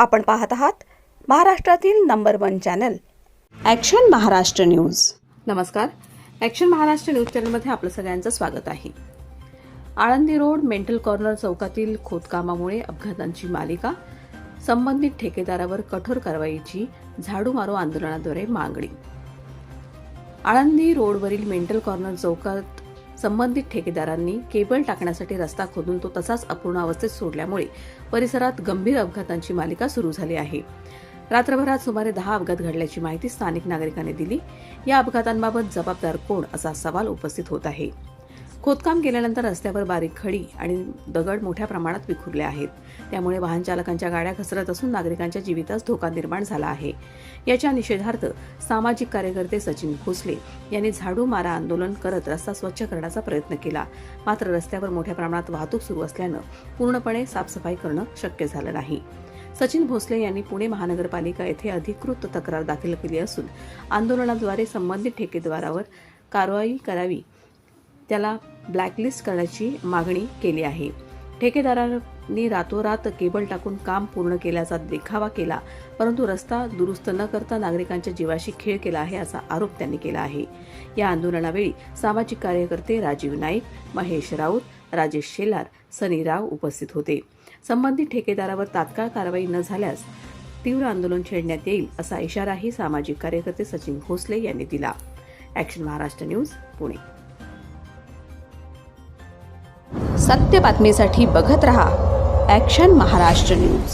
आपण पाहत आहात महाराष्ट्रातील number 1 channel action Maharashtra news. नमस्कार, ॲक्शन महाराष्ट्र न्यूज चॅनलमध्ये आपलं सगळ्यांचं स्वागत आहे। आळंदी रोड मेंटल कॉर्नर चौकातील खोदकामामुळे अपघातांची मालिका, संबंधित ठेकेदारावर कठोर कारवाईची झाडू मारो आंदोलनाद्वारे मागणी। आळंदी रोडवरील मेंटल कॉर्नर चौकात संबंधित ठेकेदारांनी केबल टाकण्यासाठी रस्ता खोदून तो तसाच अपूर्ण अवस्थेत सोडल्यामुळे परिसरात गंभीर अपघातांची मालिका सुरू झाली आहे। रात्रभरात सुमारे 10 अपघात घडल्याची माहिती स्थानिक नागरिकांनी दिली। या अपघातांबाबत जबाबदार कोण असा सवाल उपस्थित होत आहे। खोदकाम केल्यानंतर रस्त्यावर बारीक खडी आणि दगड मोठ्या प्रमाणात विखुरले आहेत। त्यामुळे वाहन चालकांच्या गाड्या घसरत असून नागरिकांच्या जीवितास धोका निर्माण झाला आहे। याच्या निषेधार्थ सामाजिक कार्यकर्ते सचिन भोसले यांनी झाडू मारा आंदोलन करत रस्ता स्वच्छ करण्याचा प्रयत्न केला। मात्र रस्त्यावर मोठ्या प्रमाणात वाहतूक सुरू असल्यानं पूर्णपणे साफसफाई करणं शक्य झालं नाही। सचिन भोसले यांनी पुणे महानगरपालिका येथे अधिकृत तक्रार दाखल केली असून आंदोलनाद्वारे संबंधित ठेकेदारावर कारवाई करावी, त्याला ब्लॅकलिस्ट करण्याची मागणी केली आहे। ठेकेदारांनी रातोरात केबल टाकून काम पूर्ण केल्याचा देखावा केला, परंतु रस्ता दुरुस्त न करता नागरिकांच्या जीवाशी खेळ केला आहे असा आरोप त्यांनी केला आहे। या आंदोलनावेळी सामाजिक कार्यकर्ते राजीव नाईक, महेश राऊत, राजेश शेलार, सनी राव उपस्थित होते। संबंधित ठेकेदारावर तात्काळ कारवाई न झाल्यास तीव्र आंदोलन छेडण्यात येईल असा इशाराही सामाजिक कार्यकर्ते सचिन भोसले यांनी दिला। Action Maharashtra news, Pune. सत्य बातमीसाठी बघत रहा ॲक्शन महाराष्ट्र न्यूज।